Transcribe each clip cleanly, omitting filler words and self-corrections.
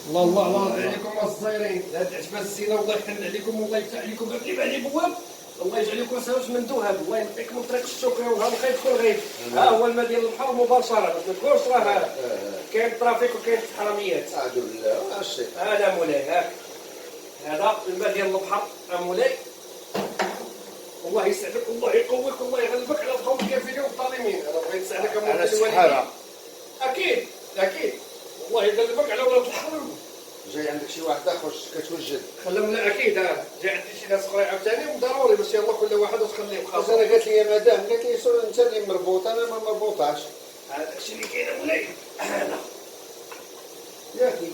الله الله الله عليكم الصايرين، هاد العتبه الزينه والله يحن عليكم والله يفتح عليكم باب اللي عليه بواب، الله يجعل لكم ساوس من ذهب، الله ينقيكم من طريق الشكر وهذا الخير تكون غيب. ها هو الماء ديال البحر مباشره، باش ما تقولش راه كاين ترافيك وكاين حراميات. اعوذ بالله ماشي. هذا مولاي هاك، هذا الماء ديال البحر مولاي. الله يسعدك والله يقويك والله يغلبك على القوم الكافرين والظالمين. انا بغيت نساعدك يا على السحاره. اكيد اكيد، الله يغلبك على ولاد الحرام. جاي عندك شي واحد اخر كتوجد. خلونا اكيد جاي عندي شي ناس اخرين عاوتاني وضروري باش يلا كل واحد وتخليه خاص. بخاطر. انا قالت لي مدام، قالت لي انت اللي مربوط، انا ما مربوطاش. هذا الشيء اللي كاين مولاي. هذا ياكي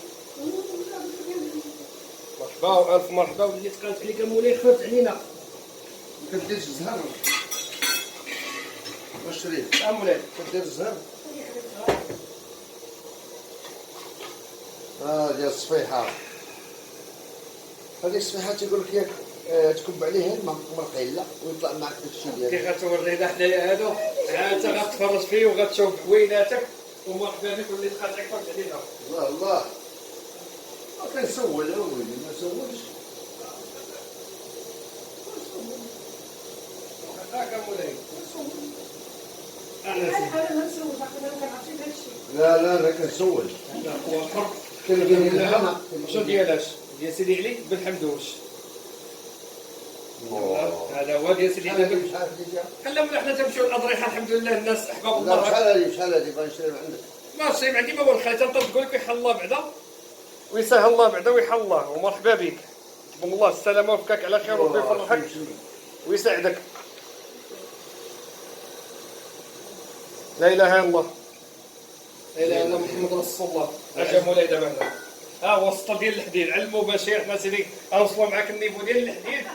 مرحبا والف مرحبا، وليت قالت عليك مولاي خفت علينا. ما كديرش الزهر واش ريت مولاي كدير الزهر ديال الصفيحه. هذيك الصفيحه تيقول لك ياك تكب عليه الماء مرقيله ويطلع معك داكشي ديالك. كي غتورينا حنايا هادو انت غتفرج فيه وغتشوف عويناتك ومرحبا بك وليت قالت عليك خفت علينا. الله الله ما كنسول اولي ما سولش. هاكا مولاي. لا لا لا كنسول. لا هو حر. كاين شو ديالاش ديال سيدي علي بن حمدوش. هذا هو ديال سيدي علي بن خلينا حنا تمشيو للاضرحه الحمد لله الناس احباب الله. شحال هادي بغا نشري من عندك؟ ما شي عندي ما هو الخير تنطلب تقول لك يحل الله بعدا ويسهل الله بعدا ويحل الله ومرحبا بك والله السلامه وفكاك على خير وربي يفرحك ويسعدك. لا اله الا الله لا اله الا محمد رسول الله. اجا مولاي دابا هنا ها هو السطل ديال الحديد على المباشر. حنا سيدي غنوصلوا معاك النيفو ديال الحديد.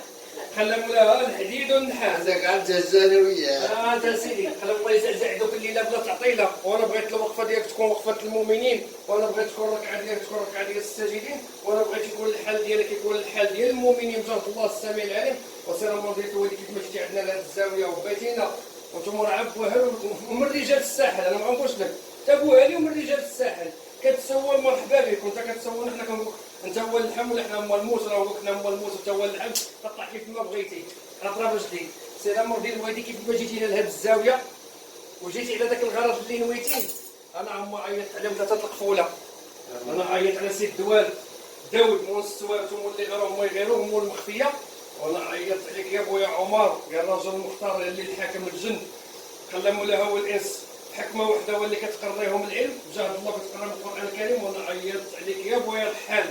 خلى مولاها الحديد والنحاس. هذاك عاد جزاني وياه. انت سيدي خلى الله يزعزع دوك الليله بلا تعطيله. وانا بغيت الوقفه ديالك تكون وقفه المؤمنين، وانا بغيت تكون ركعه ديالك تكون ركعه ديال الساجدين، وانا بغيت يكون الحال ديالك يكون الحال ديال المؤمنين بجاه الله السميع العليم. وسير الماضي الوالد كيف ما جيتي عندنا لهاد الزاويه وبيتينا وانتم راه عبوها ومن رجال الساحل. انا ما غنقولش لك تابوها لي ومن رجال الساحل كتسول مرحبا بك وانت كتسول. حنا كنقول انت هو اللحم ولا حنا هو الموس، راه حنا هو الموس وانت هو اللحم. تطلع كيف ما بغيتي اطراب جديد. سير امر ديال الوالدي كيف ما جيتي لهاد الزاويه وجيتي على داك الغرض اللي نويتي. انا عمو عيطت عليهم ثلاثه القفوله. انا عيطت على سيد دوال داود مول السوارت ومول اللي غيرهم ما يغيروهم مول المخفيه. وانا عيطت عليك يا بويا عمر يا الرجل المختار اللي الحاكم الجن خلى مولاها هو الانس حكمه وحده هو اللي كتقريهم العلم بجاه الله كتقريهم القران الكريم. وانا عيطت عليك يا بويا الحال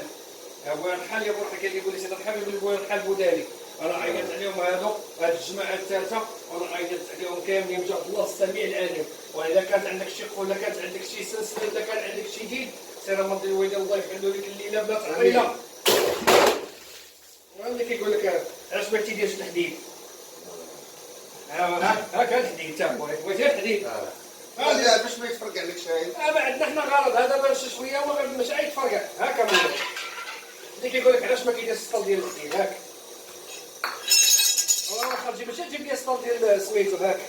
يا بويا الحال يا بويا الحكايه اللي يقول لي سيد الحبيب يقول لي بويا الحال بودالي. انا عيطت عليهم هاد الجماعه الثالثه وانا عيطت عليهم كاملين بجاه الله السميع العليم. واذا كانت عندك شي قوه ولا كانت عندك شي سلسله ولا كان عندك شي دين سير مرضي الوالد الله يحلو لك الليله بلا تعطيله. اللي كيقول لك علاش ما تيديرش الحديد. هاك الحديد تا بغيتي الحديد باش ما يتفرقع لك شاي. ما عندنا حنا غرض هذا باش شويه وما ماشي يتفرقع. هاكا مولاي اللي كيقول لك علاش ما كيديرش السطل ديال الحديد. هاك والله خرجي باش تجيب لي السطل ديال سميتو. هاك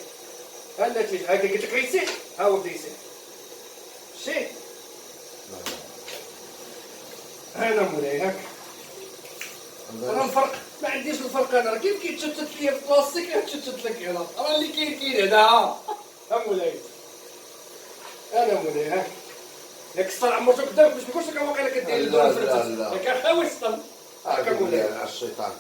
ها النتيجه هاكا قلت لك يسيح ها هو بدا يسيح شي. هذا مولاي هاك راه الفرق ما عنديش الفرق. انا راه كيف كيتشتت ليا في البلاستيك كيتشتت لك هنا راه اللي كاين هذا. ها مولاي انا مولاي هاك ياك السطل عمرتو قدامك باش ما نقولش لك واقيلا كدير لا لا لا ياك خاوي السطل. هاكا مولاي على الشيطان.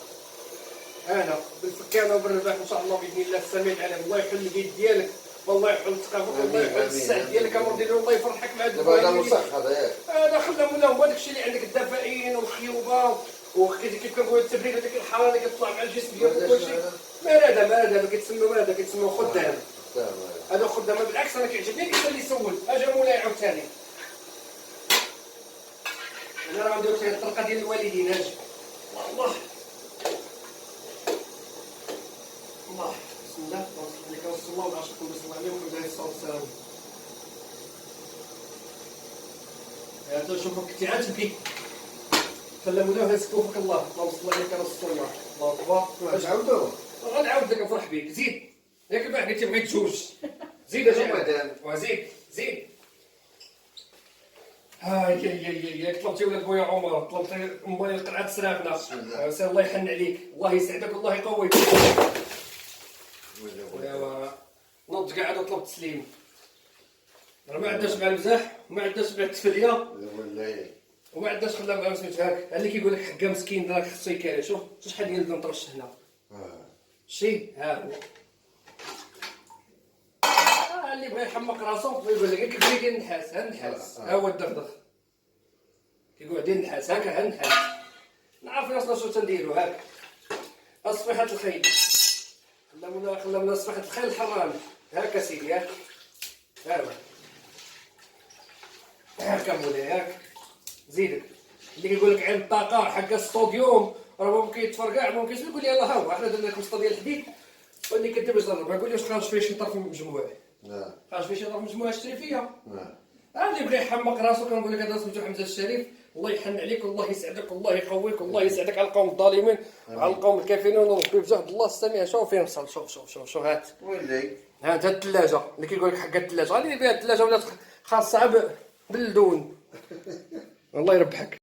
انا بالفكانه وبالرباح ان شاء الله باذن الله السميع العليم. الله يحل اليد ديالك والله يحل ثقافك والله يحل السعد ديالك امر ديالو الله يفرحك مع دابا هذا مسخ هذا ياك. هذا خلى مولاهم هو داكشي اللي عندك الدفائن والخيوبه كيف كنقول التبريد هذيك الحراره اللي كتطلع مع الجسم ديالك وكلشي. ما هذا كيتسموا خدام. هذا خدام بالعكس انا كيعجبني كيف اللي يسول. اجا مولاي عاوتاني انا راه غندير لك الطرقه ديال الوالدين. اجي الله الله بسم الله اللهم صل على رسول الله وعاشركم بسم الله عليكم عليه الصلاه والسلام. هذا شوفك كنتي عاد تبكي خلى مولاها يسكوفك الله اللهم صل عليك رسول الله. الله اكبر. اش عاودوا غنعاود لك نفرح بك. زيد ياك البارح قلتي بغيت جوج زيد اجي مدام وزيد زيد هاي طلبتي ولاد بويا عمر، طلبتي امي قطعه سراقنا. بسم الله. سير الله يحن عليك، الله يسعدك والله يقويك. ولا ايوا نوض قاعد وطلب تسليم. راه ما عندهاش مع المزاح، وما عندهاش مع التفليه، ولا وما عندهاش خلا مع سميتو هاك. اللي كيقول لك حكا مسكين راك خصو يكاري. شوف شحال ديال البنط رش هنا. شي ها هو. اللي بغى يحمق راسو ويقول لك كيف ديال النحاس، ها النحاس ها هو الدغدغ. كيقول ديال النحاس هاكا، ها النحاس. نعرف راسنا شنو تنديرو هاك. أصفحة الخيل. خلمنا أصفحة الخيل الحراني. هاكا سيدي هاك. هاو. هاكا مولاي هاك. زيدك. اللي كيقول لك عين الطاقة حق الصوديوم راه ممكن يتفرقع، ممكن يقول لي يلاه ها هو حنا درنا لك مسطا ديال الحديد واللي كدير باش تضرب. يقول لي واش خارج فيه شي طرف من المجموع. خارج فيه شي طرف من المجموعة الشريفية. اللي بغى يحمق راسو كنقول لك هذا سميتو حمزة الشريف. الله يحن عليك والله يسعدك والله يقويك والله يسعدك على القوم الظالمين وعلى القوم الكافرين، ونربي بجهد الله السميع. شوف فين وصل، شوف هات. ولا هات الثلاجة اللي كيقول لك حق الثلاجة، غادي فيها الثلاجة ولات خاصة باللدون. الله يربحك.